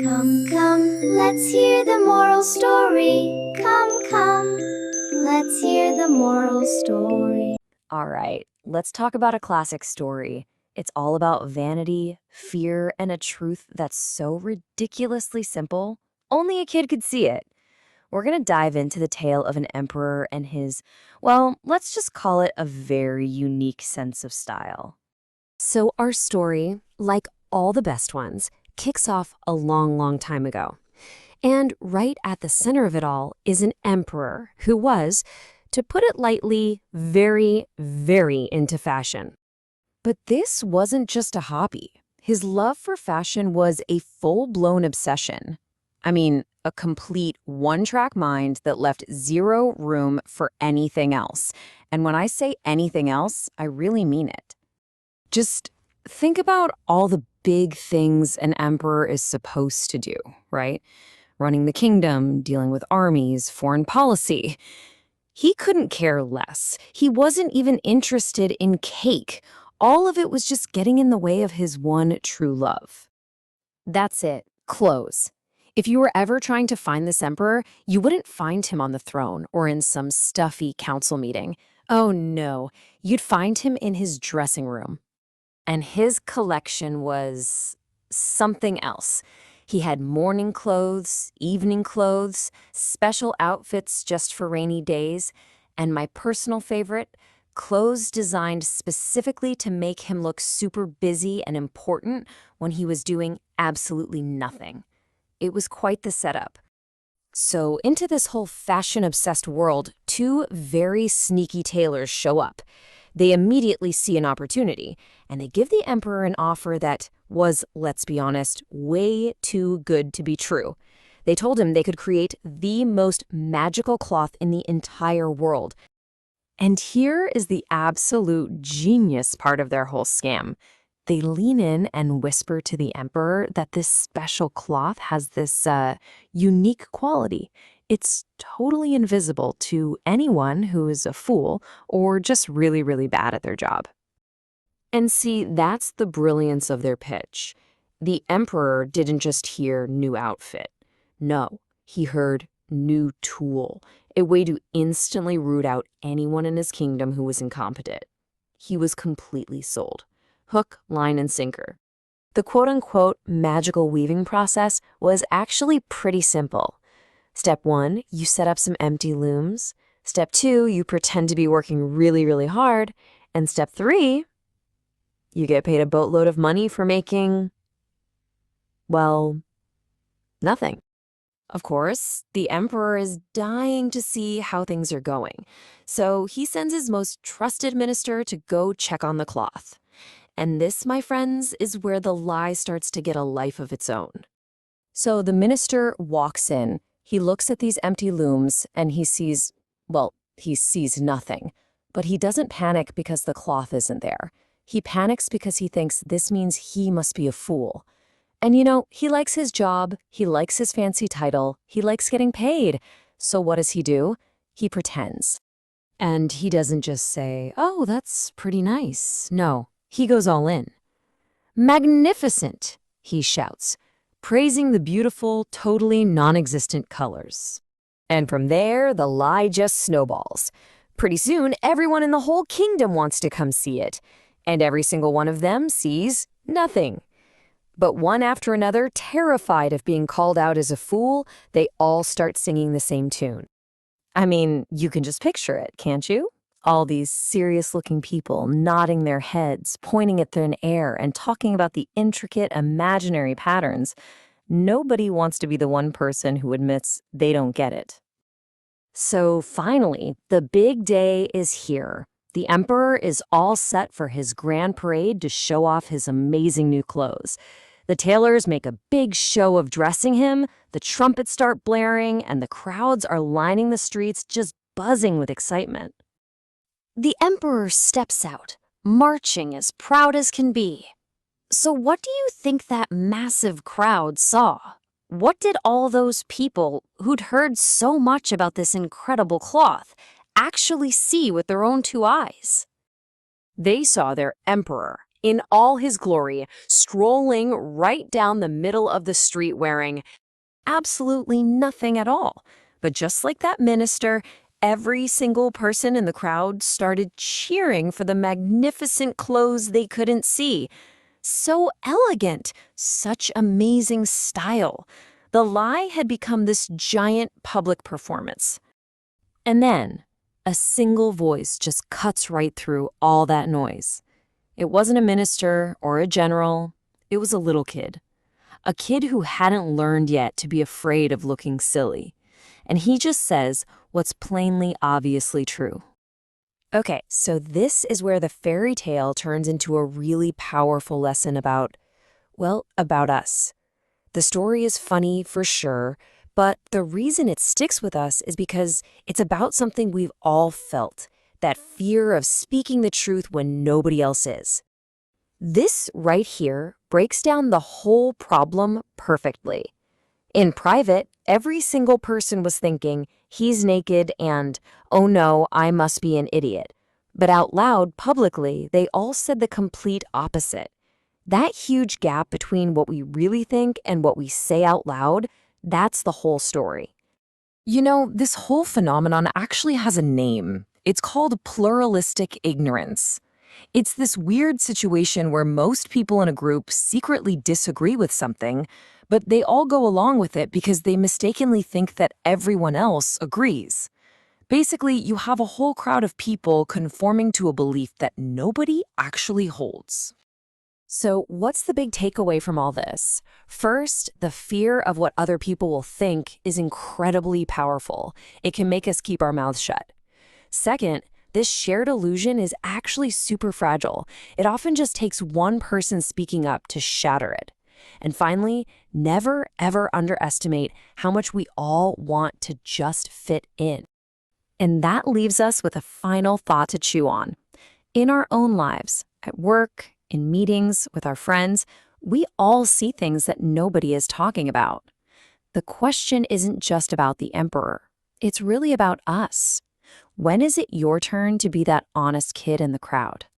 Come, come, let's hear the moral story. Come, come, let's hear the moral story. All right, let's talk about a classic story. It's all about vanity, fear, and a truth that's so ridiculously simple, only a kid could see it. We're going to dive into the tale of an emperor and his, well, let's just call it a very unique sense of style. So our story, like all the best ones, kicks off a long, long time ago. And right at the center of it all is an emperor who was, to put it lightly, very, very into fashion. But this wasn't just a hobby. His love for fashion was a full-blown obsession. I mean, a complete one-track mind that left zero room for anything else. And when I say anything else, I really mean it. Just think about all the big things an emperor is supposed to do, right? Running the kingdom, dealing with armies, foreign policy. He couldn't care less. He wasn't even interested in cake. All of it was just getting in the way of his one true love. That's it, clothes. If you were ever trying to find this emperor, you wouldn't find him on the throne or in some stuffy council meeting. Oh no, you'd find him in his dressing room. And his collection was something else. He had morning clothes, evening clothes, special outfits just for rainy days, and my personal favorite, clothes designed specifically to make him look super busy and important when he was doing absolutely nothing. It was quite the setup. So into this whole fashion-obsessed world, two very sneaky tailors show up. They immediately see an opportunity, and they give the emperor an offer that was, let's be honest, way too good to be true. They told him they could create the most magical cloth in the entire world. And here is the absolute genius part of their whole scam. They lean in and whisper to the emperor that this special cloth has this unique quality. It's totally invisible to anyone who is a fool or just really, really bad at their job. And see, that's the brilliance of their pitch. The emperor didn't just hear new outfit. No, he heard new tool, a way to instantly root out anyone in his kingdom who was incompetent. He was completely sold. Hook, line, and sinker. The quote-unquote magical weaving process was actually pretty simple. Step 1, you set up some empty looms. Step 2, you pretend to be working really, really hard. And step 3, you get paid a boatload of money for making, well, nothing. Of course, the emperor is dying to see how things are going. So he sends his most trusted minister to go check on the cloth. And this, my friends, is where the lie starts to get a life of its own. So the minister walks in. He looks at these empty looms and he sees nothing. But he doesn't panic because the cloth isn't there. He panics because he thinks this means he must be a fool. And you know, he likes his job, he likes his fancy title, he likes getting paid. So what does he do? He pretends. And he doesn't just say, "Oh, that's pretty nice." No, he goes all in. "Magnificent," he shouts, praising the beautiful, totally non-existent colors. And from there, the lie just snowballs. Pretty soon, everyone in the whole kingdom wants to come see it. And every single one of them sees nothing. But one after another, terrified of being called out as a fool, they all start singing the same tune. I mean, you can just picture it, can't you? All these serious-looking people nodding their heads, pointing at thin air, and talking about the intricate imaginary patterns. Nobody wants to be the one person who admits they don't get it. So finally, the big day is here. The emperor is all set for his grand parade to show off his amazing new clothes. The tailors make a big show of dressing him, the trumpets start blaring, and the crowds are lining the streets just buzzing with excitement. The emperor steps out, marching as proud as can be. So what do you think that massive crowd saw? What did all those people who'd heard so much about this incredible cloth actually see with their own two eyes? They saw their emperor in all his glory, strolling right down the middle of the street wearing absolutely nothing at all. But just like that minister, every single person in the crowd started cheering for the magnificent clothes they couldn't see. So elegant, such amazing style. The lie had become this giant public performance. And then, a single voice just cuts right through all that noise. It wasn't a minister or a general, it was a little kid. A kid who hadn't learned yet to be afraid of looking silly. And he just says what's plainly obviously true. Okay, so this is where the fairy tale turns into a really powerful lesson about, well, about us. The story is funny for sure, but the reason it sticks with us is because it's about something we've all felt, that fear of speaking the truth when nobody else is. This right here breaks down the whole problem perfectly. In private, every single person was thinking, he's naked and, oh no, I must be an idiot. But out loud, publicly, they all said the complete opposite. That huge gap between what we really think and what we say out loud, that's the whole story. You know, this whole phenomenon actually has a name. It's called pluralistic ignorance. It's this weird situation where most people in a group secretly disagree with something, but they all go along with it because they mistakenly think that everyone else agrees. Basically, you have a whole crowd of people conforming to a belief that nobody actually holds. So, what's the big takeaway from all this? First, the fear of what other people will think is incredibly powerful. It can make us keep our mouths shut. Second, this shared illusion is actually super fragile. It often just takes one person speaking up to shatter it. And finally, never ever underestimate how much we all want to just fit in. And that leaves us with a final thought to chew on. In our own lives, at work, in meetings, with our friends, we all see things that nobody is talking about. The question isn't just about the emperor. It's really about us. When is it your turn to be that honest kid in the crowd?